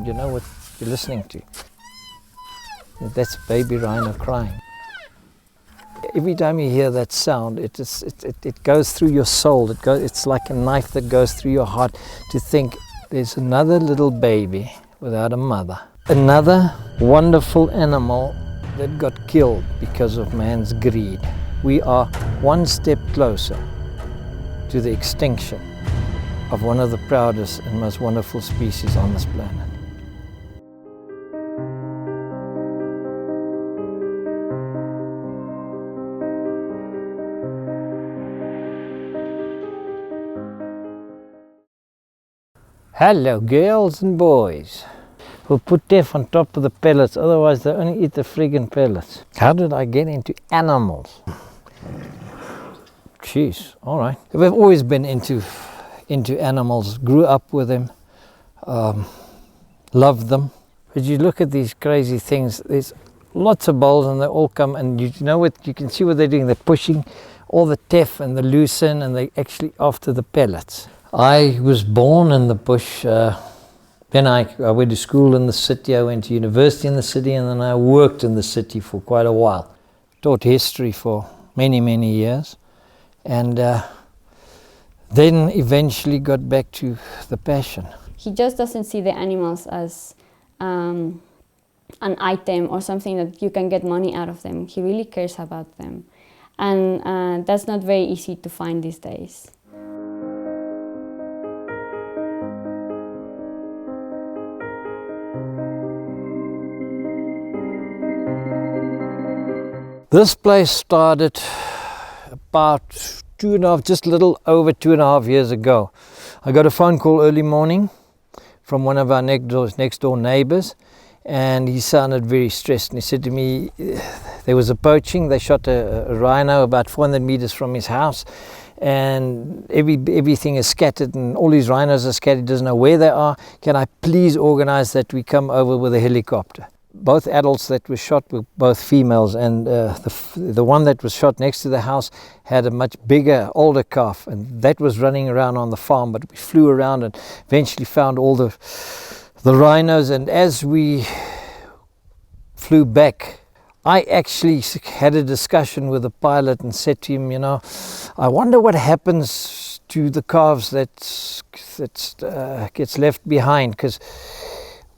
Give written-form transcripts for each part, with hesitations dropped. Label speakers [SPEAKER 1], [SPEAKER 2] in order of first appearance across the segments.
[SPEAKER 1] You know what you're listening to? That's baby rhino crying. Every time you hear that sound, it goes through your soul. It's like a knife that goes through your heart to think there's another little baby without a mother. Another wonderful animal that got killed because of man's greed. We are one step closer to the extinction of one of the proudest and most wonderful species on this planet. Hello girls and boys. We'll put Tef on top of the pellets, otherwise they only eat the friggin' pellets. How did I get into animals? Jeez, alright. We've always been into animals, grew up with them, loved them. But you look at these crazy things, there's lots of bowls and they all come, and you know what, you can see what they're doing. They're pushing all the teff and the lucerne, and they actually after the pellets. I was born in the bush, then I went to school in the city, I went to university in the city, and then I worked in the city for quite a while. Taught history for many, many years, and then eventually got back to the passion.
[SPEAKER 2] He just doesn't see the animals as an item or something that you can get money out of them. He really cares about them, and that's not very easy to find these days.
[SPEAKER 1] This place started about just a little over 2.5 years ago. I got a phone call early morning from one of our next door neighbors, and he sounded very stressed, and he said to me, there was a poaching. They shot a rhino about 400 meters from his house, and everything is scattered, and all these rhinos are scattered, doesn't know where they are. Can I please organize that we come over with a helicopter? Both adults that were shot were both females, and the one that was shot next to the house had a much bigger, older calf, and that was running around on the farm. But we flew around and eventually found all the rhinos, and as we flew back, I actually had a discussion with the pilot and said to him, you know, I wonder what happens to the calves that gets left behind, because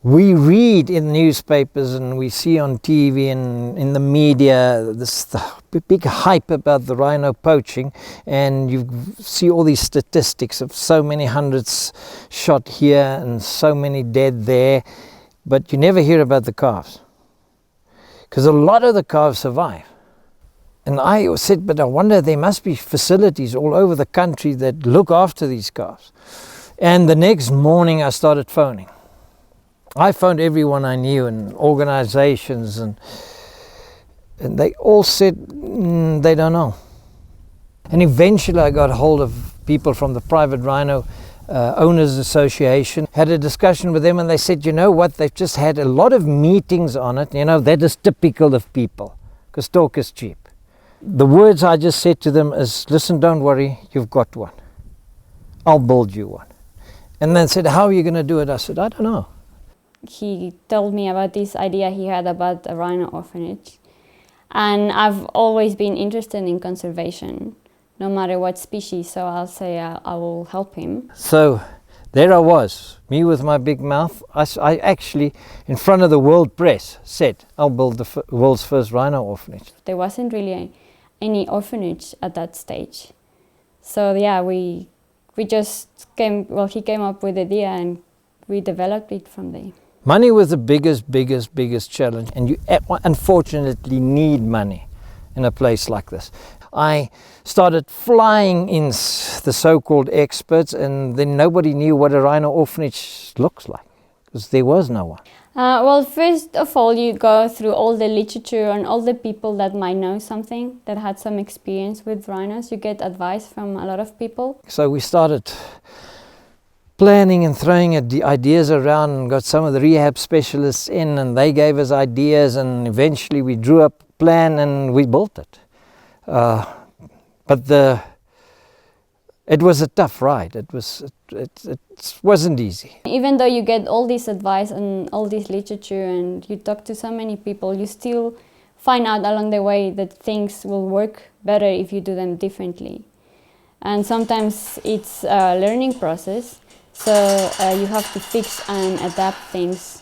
[SPEAKER 1] we read in newspapers and we see on TV and in the media this big hype about the rhino poaching, and you see all these statistics of so many hundreds shot here and so many dead there, but you never hear about the calves, because a lot of the calves survive. And I said, but I wonder, there must be facilities all over the country that look after these calves. And the next morning I started phoning. I phoned everyone I knew and organizations, and they all said they don't know. And eventually I got hold of people from the Private Rhino Owners Association, had a discussion with them, and they said, you know what, they've just had a lot of meetings on it. You know, that is typical of people, because talk is cheap. The words I just said to them is, listen, don't worry, you've got one. I'll build you one. And then said, how are you going to do it? I said, I don't know.
[SPEAKER 2] He told me about this idea he had about a rhino orphanage. And I've always been interested in conservation, no matter what species, so I'll say I will help him.
[SPEAKER 1] So there I was, me with my big mouth. I actually, in front of the world press, said, I'll build the world's first rhino orphanage.
[SPEAKER 2] There wasn't really any orphanage at that stage. So yeah, we just he came up with the idea and we developed it from there.
[SPEAKER 1] Money was the biggest challenge, and you unfortunately need money in a place like this. I started flying in the so-called experts, and then nobody knew what a rhino orphanage looks like, because there was no one.
[SPEAKER 2] Well, first of all, you go through all the literature and all the people that might know something, that had some experience with rhinos. You get advice from a lot of people. So
[SPEAKER 1] we started planning and throwing the ideas around, and got some of the rehab specialists in, and they gave us ideas, and eventually we drew up a plan and we built it. But the It was a tough ride. It wasn't easy.
[SPEAKER 2] Even though you get all this advice and all this literature and you talk to so many people, you still find out along the way that things will work better if you do them differently. And sometimes it's a learning process, so you have to fix and adapt things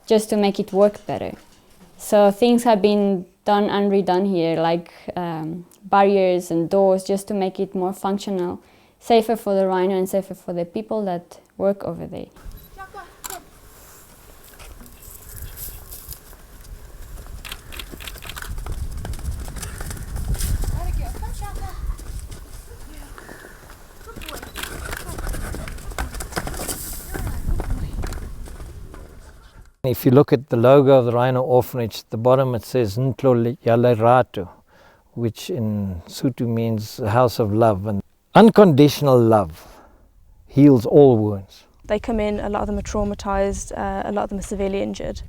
[SPEAKER 2] just to make it work better. So things have been done and redone here, like barriers and doors, just to make it more functional, safer for the rhino and safer for the people that work over there.
[SPEAKER 1] If you look at the logo of the Rhino Orphanage, at the bottom it says Ntlo Yaleratu, which in Sotho means the house of love. And unconditional love heals all wounds.
[SPEAKER 3] They come in, a lot of them are traumatized, a lot of them are severely injured.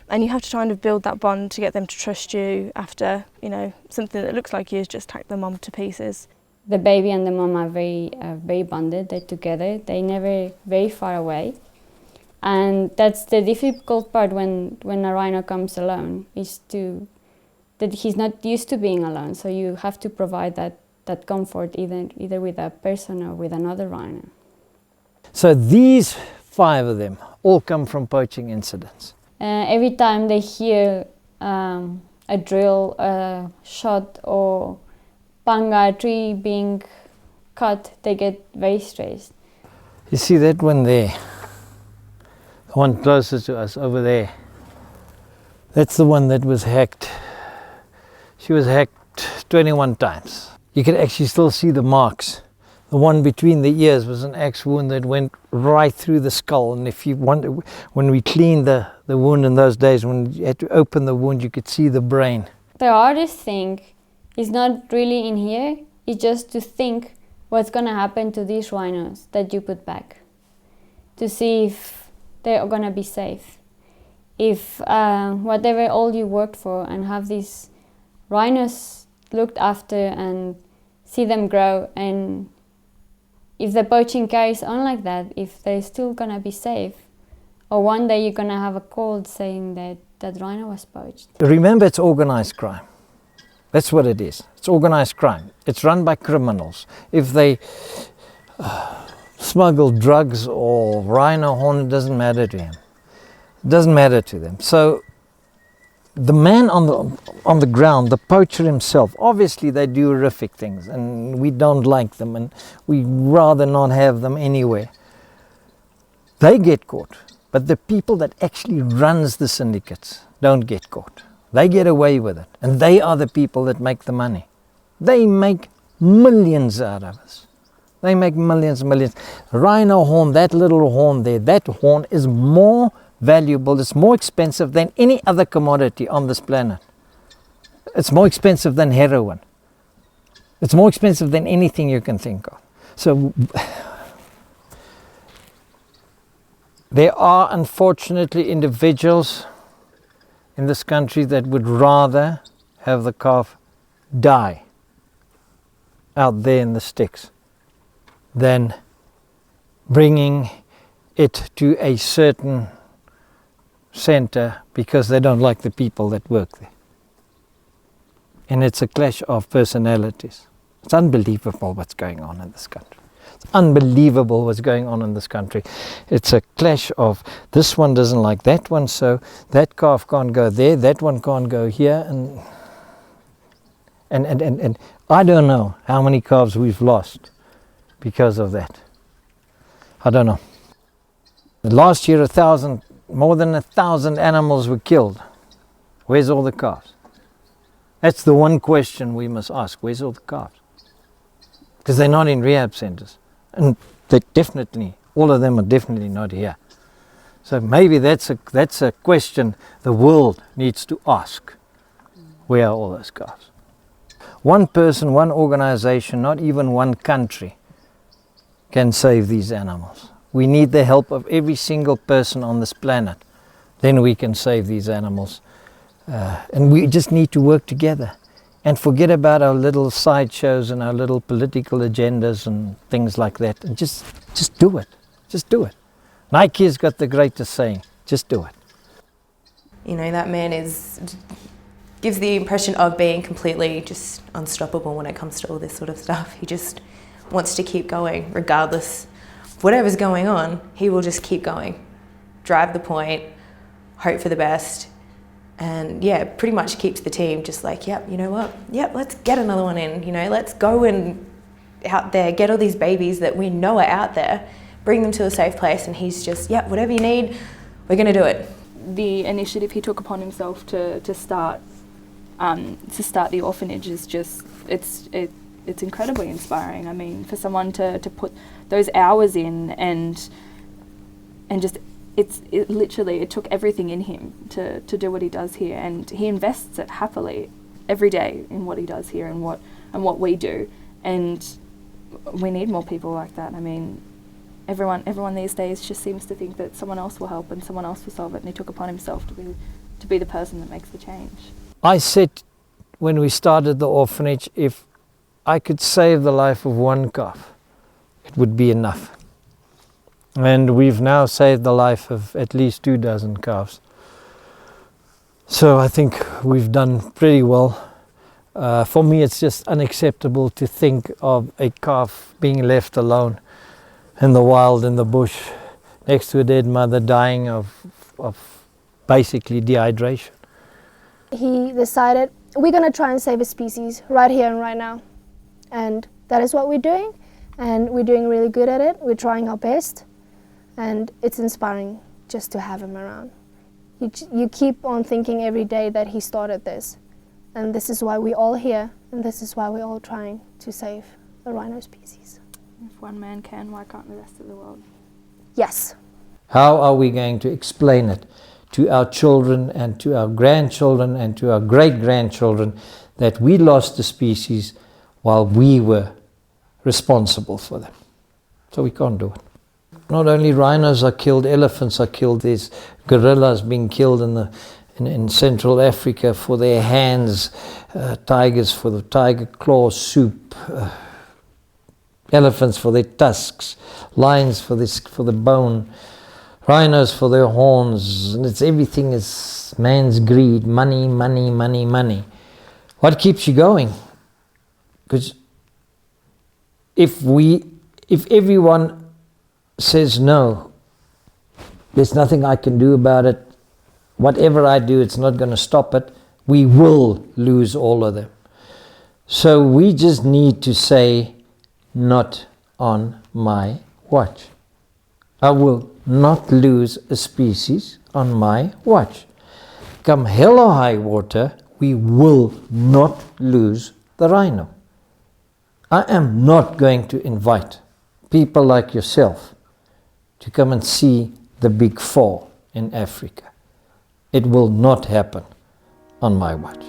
[SPEAKER 3] And you have to kind of build that bond to get them to trust you after, you know, something that looks like you has just hacked their mom to pieces.
[SPEAKER 2] The baby and the mom are very bonded, they're together, they're never very far away. And that's the difficult part when a rhino comes alone, is that he's not used to being alone. So you have to provide that comfort either with a person or with another rhino.
[SPEAKER 1] So these 5 of them all come from poaching incidents.
[SPEAKER 2] Every time they hear a drill, a shot or panga, a tree being cut, they get very stressed.
[SPEAKER 1] You see that one there? The one closest to us over there. That's the one that was hacked. She was hacked 21 times. You can actually still see the marks. The one between the ears was an axe wound that went right through the skull. And if you want, when we cleaned the wound in those days, when you had to open the wound, you could see the brain.
[SPEAKER 2] The hardest thing is not really in here, it's just to think what's going to happen to these rhinos that you put back. To see if they're going to be safe. If whatever all you worked for and have these rhinos looked after and see them grow, and if the poaching carries on like that, if they're still going to be safe, or one day you're going to have a call saying that rhino was poached.
[SPEAKER 1] Remember, it's organized crime. That's what it is. It's organized crime. It's run by criminals. If they smuggle drugs or rhino horn, it doesn't matter to him. It doesn't matter to them. So the man on the ground, the poacher himself, obviously they do horrific things and we don't like them and we rather not have them anywhere. They get caught, but the people that actually runs the syndicates don't get caught. They get away with it, and they are the people that make the money. They make millions out of us. They make millions. Rhino horn, that little horn there, that horn is more valuable, it's more expensive than any other commodity on this planet. It's more expensive than heroin. It's more expensive than anything you can think of. So there are unfortunately individuals in this country that would rather have the calf die out there in the sticks than bringing it to a certain center because they don't like the people that work there. And it's a clash of personalities. It's unbelievable what's going on in this country. It's unbelievable what's going on in this country. It's a clash of this one doesn't like that one, so that calf can't go there, that one can't go here, and I don't know how many calves we've lost because of that. I don't know. Last year more than 1,000 animals were killed. Where's all the calves? That's the one question we must ask. Where's all the calves? Because they're not in rehab centers. And they definitely, all of them are definitely not here. So maybe that's a question the world needs to ask. Where are all those calves? One person, one organization, not even one country can save these animals. We need the help of every single person on this planet. Then we can save these animals. And we just need to work together. and forget about our little sideshows and our little political agendas and things like that, and just do it. Just do it. Nike's got the greatest saying, just do it.
[SPEAKER 4] You know, that man gives the impression of being completely just unstoppable when it comes to all this sort of stuff. He just wants to keep going regardless of whatever's going on. He will just keep going, drive the point, hope for the best, and yeah, pretty much keeps the team just like, yep, you know what, yep, let's get another one in, you know, let's go and out there, get all these babies that we know are out there, bring them to a safe place, and he's just, yep, whatever you need, we're going to do it.
[SPEAKER 5] The initiative he took upon himself to start the orphanage is just, it's incredibly inspiring. I mean, for someone to put those hours in and just, it literally, it took everything in him to do what he does here, and he invests it happily every day in what he does here and what we do, and we need more people like that. I mean, everyone these days just seems to think that someone else will help and someone else will solve it, and he took upon himself to be the person that makes the change.
[SPEAKER 1] I said when we started the orphanage, if I could save the life of one calf, it would be enough. And we've now saved the life of at least 24 calves. So I think we've done pretty well. For me, it's just unacceptable to think of a calf being left alone in the wild, in the bush, next to a dead mother, dying of basically dehydration.
[SPEAKER 6] He decided, we're going to try and save a species right here and right now. And that is what we're doing, and we're doing really good at it. We're trying our best, and it's inspiring just to have him around. You keep on thinking every day that he started this, and this is why we're all here, and this is why we're all trying to save the rhino species.
[SPEAKER 5] If one man can, why can't the rest of the world?
[SPEAKER 6] Yes.
[SPEAKER 1] How are we going to explain it to our children and to our grandchildren and to our great-grandchildren that we lost the species while we were responsible for them? So we can't do it. Not only rhinos are killed, elephants are killed. There's gorillas being killed in Central Africa for their hands, tigers for the tiger claw soup, elephants for their tusks, lions for the bone, rhinos for their horns, and everything is man's greed, money, money, money, money. What keeps you going? Because if everyone says no, there's nothing I can do about it, whatever I do, it's not going to stop it, we will lose all of them. So we just need to say, not on my watch. I will not lose a species on my watch. Come hell or high water, we will not lose the rhino. I am not going to invite people like yourself to come and see the big four in Africa. It will not happen on my watch.